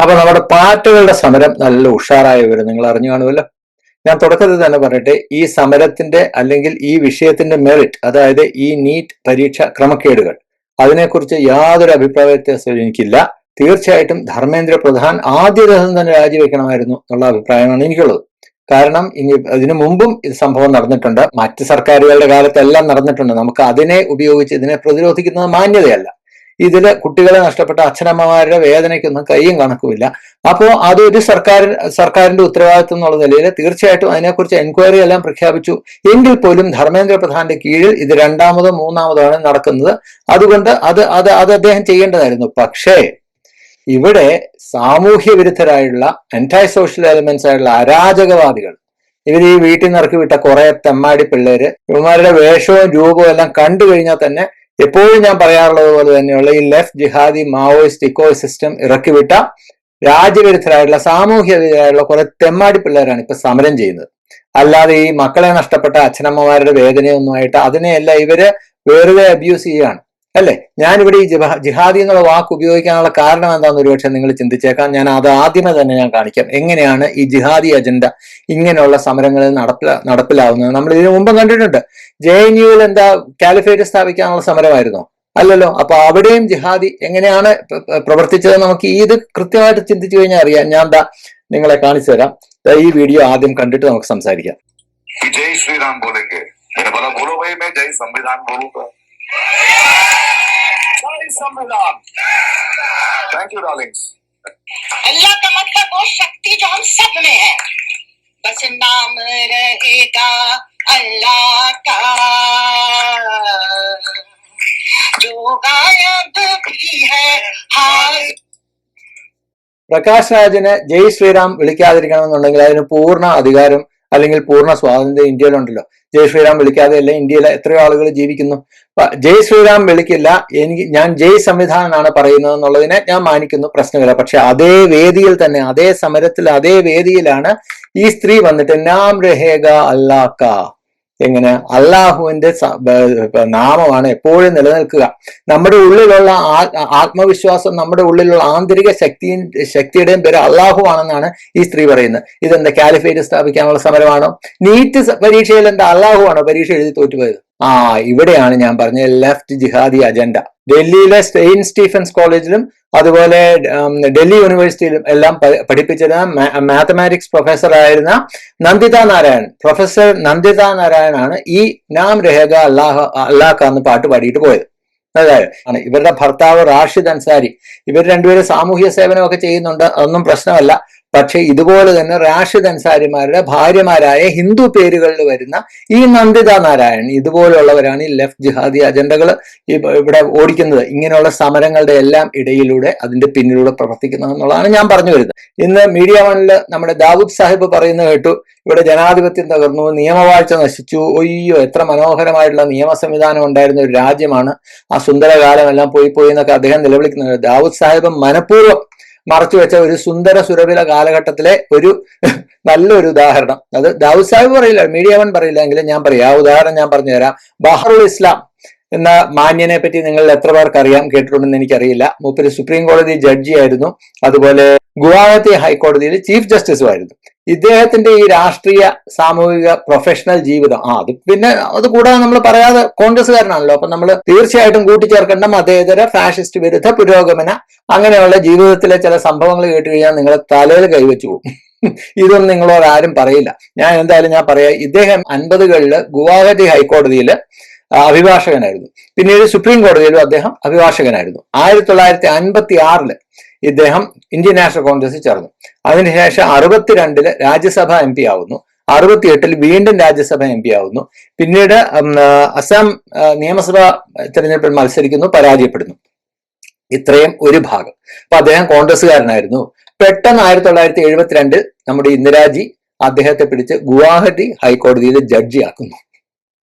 അപ്പൊ നമ്മുടെ പാർട്ടികളുടെ സമരം നല്ല ഉഷാറായി വരും, നിങ്ങൾ അറിഞ്ഞു കാണുമല്ലോ. ഞാൻ തുടക്കത്തിൽ തന്നെ പറയട്ടെ, ഈ സമരത്തിന്റെ അല്ലെങ്കിൽ ഈ വിഷയത്തിന്റെ മെറിറ്റ്, അതായത് ഈ നീറ്റ് പരീക്ഷ ക്രമക്കേടുകൾ, അതിനെക്കുറിച്ച് യാതൊരു അഭിപ്രായ വ്യത്യാസവും എനിക്കില്ല. തീർച്ചയായിട്ടും ധർമ്മേന്ദ്ര പ്രധാൻ ആദ്യ ദിവസം തന്നെ രാജിവെക്കണമായിരുന്നു എന്നുള്ള അഭിപ്രായമാണ് എനിക്കുള്ളത്. കാരണം ഇതിനു മുമ്പും ഇത് സംഭവം നടന്നിട്ടുണ്ട്, മറ്റ് സർക്കാരുകളുടെ കാലത്തെല്ലാം നടന്നിട്ടുണ്ട്. നമുക്ക് അതിനെ ഉപയോഗിച്ച് ഇതിനെ പ്രതിരോധിക്കുന്നത് മാന്യതയല്ല. ഇതില് കുട്ടികളെ നഷ്ടപ്പെട്ട അച്ഛനമ്മമാരുടെ വേദനയ്ക്കൊന്നും കയ്യും കണക്കുമില്ല. അപ്പോ അതൊരു സർക്കാരിന്റെ ഉത്തരവാദിത്വം എന്നുള്ള നിലയിൽ തീർച്ചയായിട്ടും അതിനെക്കുറിച്ച് എൻക്വയറി എല്ലാം പ്രഖ്യാപിച്ചു. എങ്കിൽ പോലും ധർമ്മേന്ദ്ര പ്രധാന്റെ കീഴിൽ ഇത് രണ്ടാമതോ മൂന്നാമതോ ആണ് നടക്കുന്നത്. അതുകൊണ്ട് അത് അത് അത് അദ്ദേഹം ചെയ്യേണ്ടതായിരുന്നു. പക്ഷേ ഇവിടെ സാമൂഹ്യ വിരുദ്ധരായുള്ള ആന്റൈ സോഷ്യൽ എലിമെന്റ്സ് ആയിട്ടുള്ള അരാജകവാദികൾ, ഇവർ ഈ വീട്ടിൽ നിന്ന് ഇറക്കി വിട്ട കുറെ തെമ്മാടി പിള്ളേര്, ഇവന്മാരുടെ വേഷവും രൂപവും എല്ലാം കണ്ടു കഴിഞ്ഞാൽ തന്നെ എപ്പോഴും ഞാൻ പറയാറുള്ളത് പോലെ തന്നെയുള്ള ഈ ലെഫ്റ്റ് ജിഹാദി മാവോയിസ്റ്റ് ഇക്കോ സിസ്റ്റം ഇറക്കിവിട്ട രാജ്യവിരുദ്ധരായിട്ടുള്ള സാമൂഹ്യ വിരുദ്ധരായിട്ടുള്ള കുറെ തെമ്മാടി പിള്ളേരാണ് ഇപ്പൊ സമരം ചെയ്യുന്നത്. അല്ലാതെ ഈ മക്കളെ നഷ്ടപ്പെട്ട അച്ഛനമ്മമാരുടെ വേദനയൊന്നുമായിട്ട് അതിനെയല്ല ഇവര് വെറുതെ അബ്യൂസ് ചെയ്യുകയാണ്, അല്ലെ? ഞാനിവിടെ ഈ ജിഹാദി എന്നുള്ള വാക്ക് ഉപയോഗിക്കാനുള്ള കാരണം എന്താണെന്ന് ഒരുപക്ഷെ നിങ്ങൾ ചിന്തിച്ചേക്കാം. ഞാൻ അത് ആദ്യമേ തന്നെ ഞാൻ കാണിക്കാം, എങ്ങനെയാണ് ഈ ജിഹാദി അജണ്ട ഇങ്ങനെയുള്ള സമരങ്ങളിൽ നടപ്പിലാവുന്നത്. നമ്മൾ ഇതിനു മുമ്പ് കണ്ടിട്ടുണ്ട്. JNUവിൽ എന്താ കാലിഫേറ്റ് സ്ഥാപിക്കാനുള്ള സമരമായിരുന്നോ? അല്ലല്ലോ. അപ്പൊ അവിടെയും ജിഹാദി എങ്ങനെയാണ് പ്രവർത്തിച്ചത് നമുക്ക് ഇത് കൃത്യമായിട്ട് ചിന്തിച്ചു കഴിഞ്ഞാൽ അറിയാം. ഞാൻ നിങ്ങളെ കാണിച്ചു തരാം. ഈ വീഡിയോ ആദ്യം കണ്ടിട്ട് നമുക്ക് സംസാരിക്കാം. जय श्री राम बोलेंगे, मैंने बोला बोलो भाई, मैं जय संविधान बोलूंगा। जय संविधान। Thank you Darling's. अल्लाह का मतलब वो शक्ति जो हम सब में है, बस नाम रहेगा अल्लाह का, जो गायब भी है हाय। പ്രകാശ് രാജിന് ജയ് ശ്രീറാം വിളിക്കാതിരിക്കണമെന്നുണ്ടെങ്കിൽ അതിന് പൂർണ്ണ അധികാരം അല്ലെങ്കിൽ പൂർണ്ണ സ്വാതന്ത്ര്യം ഇന്ത്യയിലുണ്ടല്ലോ. ജയ് ശ്രീറാം വിളിക്കാതെ അല്ലേ ഇന്ത്യയിലെ എത്രയോ ആളുകൾ ജീവിക്കുന്നു. ജയ് ശ്രീറാം വിളിക്കില്ല, ഞാൻ ജയ് സംവിധാനാണ് പറയുന്നത് എന്നുള്ളതിനെ ഞാൻ മാനിക്കുന്നു, പ്രശ്നമില്ല. പക്ഷെ അതേ വേദിയിൽ തന്നെ, അതേ സമരത്തിൽ, അതേ വേദിയിലാണ് ഈ സ്ത്രീ വന്നിട്ട് നാം രഹേഗ അല്ലാക്ക, എങ്ങനെ അള്ളാഹുവിന്റെ നാമമാണ് എപ്പോഴും നിലനിൽക്കുക. നമ്മുടെ ഉള്ളിലുള്ള ആത്മവിശ്വാസം, നമ്മുടെ ഉള്ളിലുള്ള ആന്തരിക ശക്തിയുടെയും പേര് അള്ളാഹു ആണെന്നാണ് ഈ സ്ത്രീ പറയുന്നത്. ഇതെന്താ കാലിഫേറ്റ് സ്ഥാപിക്കാനുള്ള സമരമാണോ? നീറ്റ് പരീക്ഷയിൽ എന്താ അള്ളാഹു ആണോ പരീക്ഷ എഴുതി തോറ്റുപോയത്? ഇവിടെയാണ് ഞാൻ പറഞ്ഞത് ലെഫ്റ്റ് ജിഹാദി അജണ്ട. ഡൽഹിയിലെ സെയിന്റ് സ്റ്റീഫൻസ് കോളേജിലും അതുപോലെ ഡൽഹി യൂണിവേഴ്സിറ്റിയിലും എല്ലാം പഠിപ്പിച്ചിരുന്ന മാത്തമാറ്റിക്സ് പ്രൊഫസർ ആയിരുന്ന പ്രൊഫസർ നന്ദിത നാരായണാണ് ഈ നാം രഹേഗ അല്ലാഹ എന്ന് പാട്ട് പാടിയിട്ട് പോയത്. അതായത് ഇവരുടെ ഭർത്താവ് റാഷിദ് അൻസാരി, ഇവർ രണ്ടുപേരും സാമൂഹ്യ സേവനമൊക്കെ ചെയ്യുന്നുണ്ട്, അതൊന്നും പ്രശ്നമല്ല. പക്ഷെ ഇതുപോലെ തന്നെ റാഷിദ് അൻസാരിമാരുടെ ഭാര്യമാരായ ഹിന്ദു പേരുകളിൽ വരുന്ന ഈ നന്ദിത നാരായൺ, ഇതുപോലുള്ളവരാണ് ഈ ലെഫ്റ്റ് ജിഹാദി അജണ്ടകൾ ഇവിടെ ഓടിക്കുന്നത്. ഇങ്ങനെയുള്ള സമരങ്ങളുടെ എല്ലാം ഇടയിലൂടെ, അതിന്റെ പിന്നിലൂടെ പ്രവർത്തിക്കുന്നത് എന്നുള്ളതാണ് ഞാൻ പറഞ്ഞു വരുന്നത്. ഇന്ന് മീഡിയ വണ്ണിൽ നമ്മുടെ ദാവൂദ് സാഹിബ് പറയുന്നത് കേട്ടു, ഇവിടെ ജനാധിപത്യം തകർന്നു, നിയമവാഴ്ച നശിച്ചു, ഒയ്യോ എത്ര മനോഹരമായിട്ടുള്ള നിയമ സംവിധാനം ഉണ്ടായിരുന്ന ഒരു രാജ്യമാണ്, ആ സുന്ദരകാലമെല്ലാം പോയി എന്നൊക്കെ അദ്ദേഹം നിലവിളിക്കുന്നത്. ദാവൂദ് സാഹിബ് മനഃപൂർവ്വം മറച്ചുവെച്ച ഒരു സുന്ദര സുരഭില കാലഘട്ടത്തിലെ ഒരു നല്ലൊരു ഉദാഹരണം. അത് ദാവൂദ് സാഹിബ് പറയില്ല, മീഡിയ വൺ പറയില്ല, എങ്കിലും ഞാൻ പറയാം. ആ ഉദാഹരണം ഞാൻ പറഞ്ഞു തരാം. ബഹറുൽ ഇസ്ലാം എന്ന മാന്യനെ പറ്റി നിങ്ങൾ എത്ര പേർക്ക് അറിയാം, കേട്ടിട്ടുണ്ടെന്ന് എനിക്കറിയില്ല. മൂപ്പര് സുപ്രീം കോടതി ജഡ്ജിയായിരുന്നു, അതുപോലെ ഗുവാഹത്തി ഹൈക്കോടതിയിൽ ചീഫ് ജസ്റ്റിസും ആയിരുന്നു. ഇദ്ദേഹത്തിന്റെ ഈ രാഷ്ട്രീയ സാമൂഹിക പ്രൊഫഷണൽ ജീവിതം, അത് കൂടാതെ നമ്മൾ പറയാതെ കോൺഗ്രസ്സുകാരനാണല്ലോ, അപ്പൊ നമ്മൾ തീർച്ചയായിട്ടും കൂട്ടിച്ചേർക്കേണ്ട മതേതര ഫാഷിസ്റ്റ് വിരുദ്ധ പുരോഗമന അങ്ങനെയുള്ള ജീവിതത്തിലെ ചില സംഭവങ്ങൾ കേട്ട് കഴിഞ്ഞാൽ നിങ്ങളെ തലയിൽ കൈവച്ചു പോകും. ഇതൊന്നും നിങ്ങളോട് ആരും പറയില്ല. ഞാൻ പറയാം. ഇദ്ദേഹം 50കളിൽ ഗുവാഹത്തി ഹൈക്കോടതിയിൽ അഭിഭാഷകനായിരുന്നു. പിന്നീട് സുപ്രീം കോടതിയിലും അദ്ദേഹം അഭിഭാഷകനായിരുന്നു. 1956 ഇദ്ദേഹം ഇന്ത്യൻ നാഷണൽ കോൺഗ്രസിൽ ചേർന്നു. അതിനുശേഷം 62 രാജ്യസഭ MP ആവുന്നു. 68 വീണ്ടും രാജ്യസഭ MP ആവുന്നു. പിന്നീട് അസം നിയമസഭാ തെരഞ്ഞെടുപ്പിൽ മത്സരിക്കുന്നു, പരാജയപ്പെടുന്നു. ഇത്രയും ഒരു ഭാഗം. അപ്പൊ അദ്ദേഹം കോൺഗ്രസ്സുകാരനായിരുന്നു. പെട്ടെന്ന് 1972 നമ്മുടെ ഇന്ദിരാജി അദ്ദേഹത്തെ പിടിച്ച് ഗുവാഹത്തി ഹൈക്കോടതിയിൽ ജഡ്ജിയാക്കുന്നു.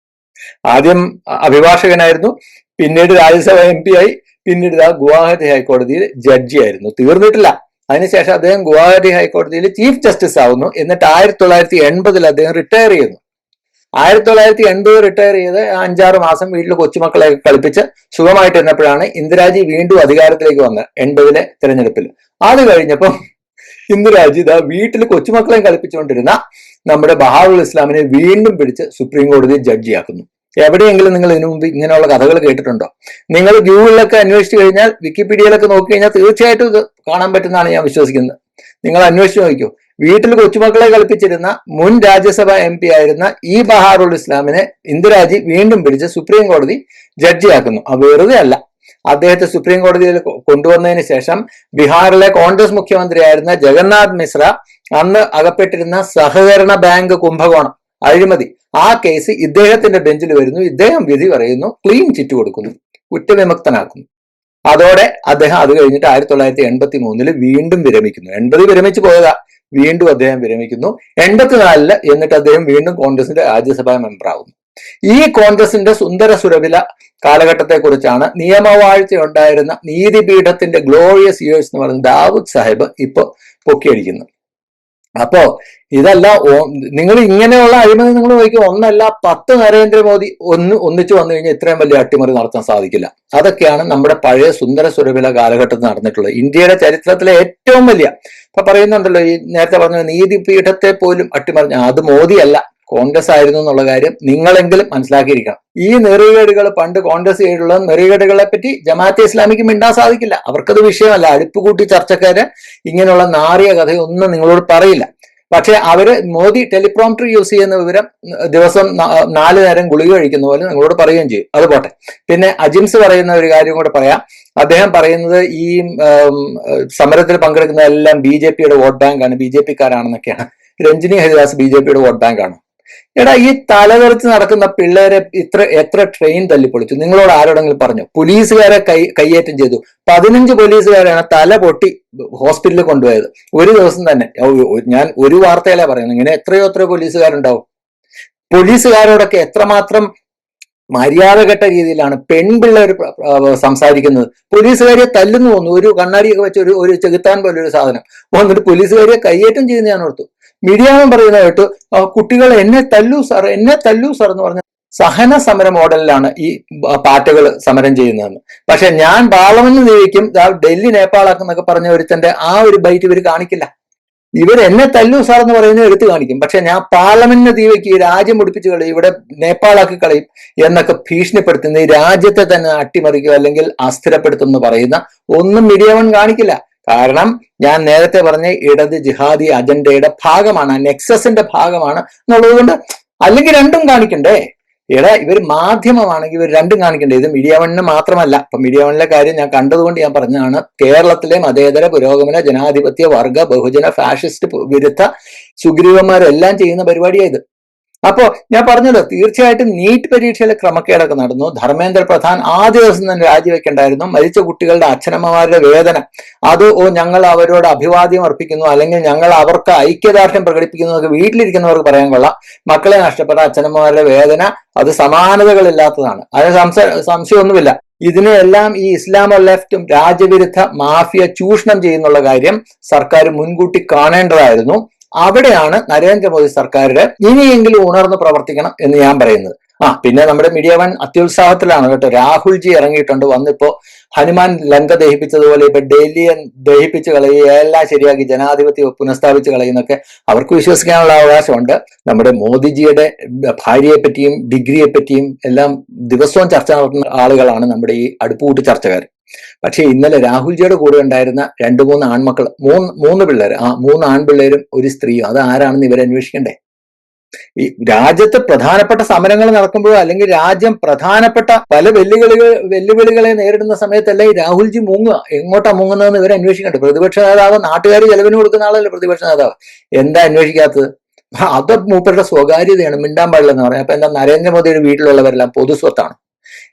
ആദ്യം അഭിഭാഷകനായിരുന്നു, പിന്നീട് രാജ്യസഭ MP ആയി, പിന്നീട് ഗുവാഹത്തി ഹൈക്കോടതിയിൽ ജഡ്ജിയായിരുന്നു. തീർന്നിട്ടില്ല. അതിനുശേഷം അദ്ദേഹം ഗുവാഹത്തി ഹൈക്കോടതിയിൽ ചീഫ് ജസ്റ്റിസ് ആവുന്നു. എന്നിട്ട് 1980 അദ്ദേഹം റിട്ടയർ ചെയ്യുന്നു. 1980 റിട്ടയർ ചെയ്ത് 5-6 മാസം വീട്ടിൽ കൊച്ചുമക്കളെ കളിപ്പിച്ച് സുഖമായിട്ടിരുന്നപ്പോഴാണ് ഇന്ദിരാജി വീണ്ടും അധികാരത്തിലേക്ക് വന്നത് 80 തെരഞ്ഞെടുപ്പിൽ. അത് കഴിഞ്ഞപ്പം ഇന്ദിരാജി ഇതാ വീട്ടിൽ കൊച്ചുമക്കളെയും കളിപ്പിച്ചുകൊണ്ടിരുന്ന നമ്മുടെ ബഹാറുൽ ഇസ്ലാമിനെ വീണ്ടും പിടിച്ച് സുപ്രീം കോടതി ജഡ്ജിയാക്കുന്നു. എവിടെയെങ്കിലും നിങ്ങൾ ഇതിനു മുമ്പ് ഇങ്ങനെയുള്ള കഥകൾ കേട്ടിട്ടുണ്ടോ? നിങ്ങൾ ഗൂഗിളിലൊക്കെ അന്വേഷിച്ചു കഴിഞ്ഞാൽ, വിക്കിപീഡിയയിലൊക്കെ നോക്കി കഴിഞ്ഞാൽ തീർച്ചയായിട്ടും ഇത് കാണാൻ പറ്റുന്നതാണ് ഞാൻ വിശ്വസിക്കുന്നത്. നിങ്ങൾ അന്വേഷിച്ച് നോക്കിയോ. വീട്ടിൽ കൊച്ചുമക്കളെ കളിപ്പിച്ചിരുന്ന മുൻ രാജ്യസഭ MP ആയിരുന്ന ഈ ബഹാറുൽ ഇസ്ലാമിനെ ഇന്ദിരാജി വീണ്ടും പിടിച്ച് സുപ്രീം കോടതി ജഡ്ജിയാക്കുന്നു. വെറുതെ അല്ല, അദ്ദേഹത്തെ സുപ്രീം കോടതിയിൽ കൊണ്ടുവന്നതിന് ശേഷം ബീഹാറിലെ കോൺഗ്രസ് മുഖ്യമന്ത്രിയായിരുന്ന ജഗന്നാഥ് മിശ്ര അന്ന് അകപ്പെട്ടിരുന്ന സഹകരണ ബാങ്ക് കുംഭകോണം അഴിമതി, ആ കേസ് ഇദ്ദേഹത്തിന്റെ ബെഞ്ചിൽ വരുന്നു. ഇദ്ദേഹം വിധി പറയുന്നു, ക്ലീൻ ചിറ്റ് കൊടുക്കുന്നു, കുറ്റവിമുക്തനാക്കുന്നു. അതോടെ അദ്ദേഹം അത് കഴിഞ്ഞിട്ട് 1983 വീണ്ടും വിരമിക്കുന്നു. 80 വിരമിച്ചു പോയതാ, വീണ്ടും അദ്ദേഹം വിരമിക്കുന്നു. 84 എന്നിട്ട് അദ്ദേഹം വീണ്ടും കോൺഗ്രസിന്റെ രാജ്യസഭാ മെമ്പർ ആവുന്നു. ഈ കോൺഗ്രസിന്റെ സുന്ദര സുരഭില കാലഘട്ടത്തെ കുറിച്ചാണ് നിയമവാഴ്ച ഉണ്ടായിരുന്ന നീതിപീഠത്തിന്റെ ഗ്ലോറിയസ് ഇയേഴ്സ് എന്ന് പറയുന്ന ദാവൂദ് സാഹിബ് ഇപ്പൊ പൊക്കിയടിക്കുന്നത്. അപ്പോ ഇതല്ല, നിങ്ങൾ ഇങ്ങനെയുള്ള അഴിമതി നിങ്ങൾ നോക്കി, 1 അല്ല 10 നരേന്ദ്രമോദി ഒന്നിച്ചു വന്നു കഴിഞ്ഞാൽ ഇത്രയും വലിയ അട്ടിമറി നടത്താൻ സാധിക്കില്ല. അതൊക്കെയാണ് നമ്മുടെ പഴയ സുന്ദര സുരഭില കാലഘട്ടത്തിൽ നടന്നിട്ടുള്ളത്. ഇന്ത്യയുടെ ചരിത്രത്തിലെ ഏറ്റവും വലിയ, ഇപ്പൊ പറയുന്നുണ്ടല്ലോ ഈ നേരത്തെ പറഞ്ഞ നീതിപീഠത്തെ പോലും അട്ടിമറിഞ്ഞ അത് മോദിയല്ല, കോൺഗ്രസ് ആയിരുന്നു എന്നുള്ള കാര്യം നിങ്ങളെങ്കിലും മനസ്സിലാക്കിയിരിക്കണം. ഈ നെറികേടുകൾ പണ്ട് കോൺഗ്രസ് ചെയ്തിട്ടുള്ള നെറികേടുകളെ പറ്റി ജമാഅത്തെ ഇസ്ലാമിക്ക് മിണ്ടാൻ സാധിക്കില്ല. അവർക്കത് വിഷയമല്ല. അടുപ്പുകൂട്ടി ചർച്ചക്കാര് ഇങ്ങനെയുള്ള നാറിയ കഥയൊന്നും നിങ്ങളോട് പറയില്ല. പക്ഷെ അവര് മോദി ടെലിപ്രോംപ്റ്റർ യൂസ് ചെയ്യുന്ന വിവരം ദിവസം 4 നേരം ഗുളിക കഴിക്കുന്ന പോലെ നിങ്ങളോട് പറയുകയും ചെയ്യും. അത് പോട്ടെ. പിന്നെ അജിംസ് പറയുന്ന ഒരു കാര്യം കൂടെ പറയാം. അദ്ദേഹം പറയുന്നത് ഈ സമരത്തിൽ പങ്കെടുക്കുന്ന എല്ലാം BJPയുടെ വോട്ട് ബാങ്കാണ്, BJPക്കാരാണെന്നൊക്കെയാണ്. രഞ്ജിനി ഹരിദാസ് BJPയുടെ വോട്ട് ബാങ്കാണ്. എടാ, ഈ തലതെറിച്ച് നടക്കുന്ന പിള്ളേരെ എത്ര ട്രെയിൻ തല്ലിപ്പൊളിച്ചു? നിങ്ങളോട് ആരോടെങ്കിലും പറഞ്ഞു? പോലീസുകാരെ കയ്യേറ്റം ചെയ്തു. 15 പോലീസുകാരാണ് തല പൊട്ടി ഹോസ്പിറ്റലിൽ കൊണ്ടുപോയത് ഒരു ദിവസം തന്നെ. ഞാൻ ഒരു വാർത്തയല്ലേ പറയുന്നത്, ഇങ്ങനെ എത്രയോ പോലീസുകാരുണ്ടാവും. പോലീസുകാരോടൊക്കെ എത്രമാത്രം മര്യാദഘട്ട രീതിയിലാണ് പെൺപിള്ളേർ സംസാരിക്കുന്നത്. പോലീസുകാരെ തല്ലുന്നു തോന്നുന്നു, ഒരു കണ്ണാടിയൊക്കെ വെച്ച് ഒരു ചെകുത്താൻ പോലെ ഒരു സാധനം വന്നിട്ട് പോലീസുകാരെ കയ്യേറ്റം ചെയ്യുന്ന ഞാൻ ഓർത്തു. മീഡിയാവും പറയുന്ന കേട്ടു, കുട്ടികൾ എന്നെ തല്ലു സാർ എന്ന് പറഞ്ഞ സഹന സമര മോഡലിലാണ് ഈ പാർട്ടികൾ സമരം ചെയ്യുന്നതെന്ന്. പക്ഷെ ഞാൻ പാർലമെന്റിൽ നിയോഗിക്കും ഡൽഹി നേപ്പാളാക്കുന്നൊക്കെ പറഞ്ഞ ഒരുത്തന്റെ ആ ഒരു ബൈറ്റ് ഇവർ കാണിക്കില്ല. ഇവർ എന്നെ തല്ലു സാർ എന്ന് പറയുന്നത് എടുത്തു കാണിക്കും. പക്ഷെ ഞാൻ പാർലമെന്റിന് തീവയ്ക്ക് ഈ രാജ്യം മുടിപ്പിച്ച് കളയും, ഇവിടെ നേപ്പാളാക്കി കളയും എന്നൊക്കെ ഭീഷണിപ്പെടുത്തുന്ന, ഈ രാജ്യത്തെ തന്നെ അട്ടിമറിക്കുക അല്ലെങ്കിൽ അസ്ഥിരപ്പെടുത്തുമെന്ന് പറയുന്ന ഒന്നും മീഡിയ വൺ കാണിക്കില്ല. കാരണം ഞാൻ നേരത്തെ പറഞ്ഞ ഇടത് ജിഹാദി അജണ്ടയുടെ ഭാഗമാണ്, നെക്സസിന്റെ ഭാഗമാണ് എന്നുള്ളത് കൊണ്ട്. അല്ലെങ്കിൽ രണ്ടും കാണിക്കണ്ടേ? ഇവർ മാധ്യമമാണെങ്കിൽ ഇവർ രണ്ടും കാണിക്കണ്ടേ? ഇത് മീഡിയ വണ്ണിന് മാത്രമല്ല. ഇപ്പൊ മീഡിയ വണ്ണിലെ കാര്യം ഞാൻ കണ്ടതുകൊണ്ട് ഞാൻ പറഞ്ഞതാണ്. കേരളത്തിലെ മതേതര പുരോഗമന ജനാധിപത്യ വർഗ ബഹുജന ഫാഷിസ്റ്റ് വിരുദ്ധ സുഗ്രീവന്മാരെല്ലാം ചെയ്യുന്ന പരിപാടിയായത്. അപ്പോ ഞാൻ പറഞ്ഞല്ലോ, തീർച്ചയായിട്ടും നീറ്റ് പരീക്ഷയിലെ ക്രമക്കേടൊക്കെ നടന്നു. ധർമ്മേന്ദ്ര പ്രധാൻ ആദ്യ ദിവസം തന്നെ രാജിവെക്കണ്ടായിരുന്നു. മരിച്ച കുട്ടികളുടെ അച്ഛനമ്മമാരുടെ വേദന, അത് ഞങ്ങൾ അവരോട് അഭിവാദ്യം അർപ്പിക്കുന്നു, അല്ലെങ്കിൽ ഞങ്ങൾ അവർക്ക് ഐക്യദാർഢ്യം പ്രകടിപ്പിക്കുന്നു എന്നൊക്കെ വീട്ടിലിരിക്കുന്നവർക്ക് പറയാൻ കൊള്ളാം. മക്കളെ നഷ്ടപ്പെട്ട അച്ഛനമ്മമാരുടെ വേദന അത് സമാനതകളില്ലാത്തതാണ്, അതിന് സംശയമൊന്നുമില്ല. ഇതിനെയെല്ലാം ഈ ഇസ്ലാമോ ലെഫ്റ്റും രാജ്യവിരുദ്ധ മാഫിയ ചൂഷണം ചെയ്യുന്നുള്ള കാര്യം സർക്കാർ മുൻകൂട്ടി കാണേണ്ടതായിരുന്നു. അവിടെയാണ് നരേന്ദ്രമോദി സർക്കാരിന്റെ ഇനിയെങ്കിലും ഉണർന്ന് പ്രവർത്തിക്കണം എന്ന് ഞാൻ പറയുന്നത്. പിന്നെ നമ്മുടെ മീഡിയ വൺ അത്യുത്സാഹത്തിലാണ് കേട്ടോ. രാഹുൽജി ഇറങ്ങിയിട്ടുണ്ട്, വന്നിപ്പോ ഹനുമാൻ ലങ്ക ദഹിപ്പിച്ചതുപോലെ ഇപ്പൊ ഡൽഹിയെ ദഹിപ്പിച്ച് കളയുക, എല്ലാം ശരിയാക്കി ജനാധിപത്യം പുനഃസ്ഥാപിച്ച് കളയുന്നൊക്കെ അവർക്ക് വിശ്വസിക്കാനുള്ള അവകാശമുണ്ട്. നമ്മുടെ മോദിജിയുടെ ഭാര്യയെ പറ്റിയും ഡിഗ്രിയെ പറ്റിയും എല്ലാം ദിവസവും ചർച്ച നടത്തുന്ന ആളുകളാണ് നമ്മുടെ ഈ അടുപ്പുകൂട്ടി ചർച്ചക്കാർ. പക്ഷെ ഇന്നലെ രാഹുൽജിയുടെ കൂടെ ഉണ്ടായിരുന്ന 2-3 ആൺമക്കൾ, 3 പിള്ളേർ, 3 ആൺപിള്ളേരും ഒരു സ്ത്രീയും, അത് ആരാണെന്ന് ഇവരെ അന്വേഷിക്കണ്ടേ? ഈ രാജ്യത്ത് പ്രധാനപ്പെട്ട സമരങ്ങൾ നടക്കുമ്പോഴോ അല്ലെങ്കിൽ രാജ്യം പ്രധാനപ്പെട്ട പല വെല്ലുവിളികളെ നേരിടുന്ന സമയത്തല്ല ഈ രാഹുൽജി എങ്ങോട്ടാ മുങ്ങുന്നതെന്ന് ഇവരെ അന്വേഷിക്കണ്ടേ? പ്രതിപക്ഷ നേതാവ്, നാട്ടുകാർ ചെലവിന് കൊടുക്കുന്ന ആളല്ലേ പ്രതിപക്ഷ നേതാവ്. എന്താ അന്വേഷിക്കാത്തത്? അത് മൂപ്പരുടെ സ്വകാര്യതയാണ്, മിണ്ടാൻ പാടില്ലെന്ന് പറയാം. അപ്പൊ എന്താ, നരേന്ദ്രമോദിയുടെ വീട്ടിലുള്ളവരെല്ലാം പൊതുസ്വത്താണ്.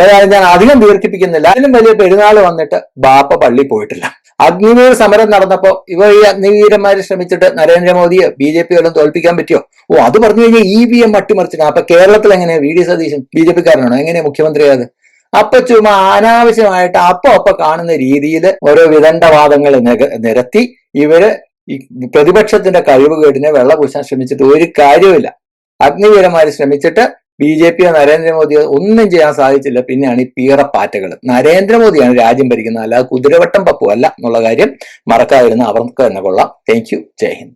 ഏതായാലും ഞാൻ അധികം ദീർഘിപ്പിക്കുന്നില്ല. അതിലും വലിയ പെരുന്നാൾ വന്നിട്ട് ബാപ്പ പള്ളി പോയിട്ടില്ല. അഗ്നിവീർ സമരം നടന്നപ്പോ ഈ അഗ്നിവീരന്മാര് ശ്രമിച്ചിട്ട് നരേന്ദ്രമോദിയെ BJP വല്ലതും തോൽപ്പിക്കാൻ പറ്റിയോ? അത് പറഞ്ഞു കഴിഞ്ഞാൽ EVM അട്ടിമറിച്ചിട്ട്. അപ്പൊ കേരളത്തിൽ എങ്ങനെയാ VD സതീശൻ BJPക്കാരനാണോ? എങ്ങനെയാ മുഖ്യമന്ത്രിയായത്? അപ്പൊ ചുമ്മാ അനാവശ്യമായിട്ട് അപ്പൊ കാണുന്ന രീതിയിൽ ഓരോ വിദണ്ഡവാദങ്ങൾ നിരത്തി ഇവര് ഈ പ്രതിപക്ഷത്തിന്റെ കഴിവുകേടിനെ വെള്ളപൂശാൻ ശ്രമിച്ചിട്ട് ഒരു കാര്യമില്ല. അഗ്നിവീരന്മാര് ശ്രമിച്ചിട്ട് BJPയോ നരേന്ദ്രമോദിയോ ഒന്നും ചെയ്യാൻ സാധിച്ചില്ല. പിന്നെയാണ് ഈ പീറപ്പാറ്റകൾ. നരേന്ദ്രമോദിയാണ് രാജ്യം ഭരിക്കുന്നത്, അല്ലാതെ കുതിരവട്ടം പപ്പു അല്ല എന്നുള്ള കാര്യം മറക്കാതിരുന്ന അവർക്ക് തന്നെ കൊള്ളാം. Thank you. ജയ് ഹിന്ദ്.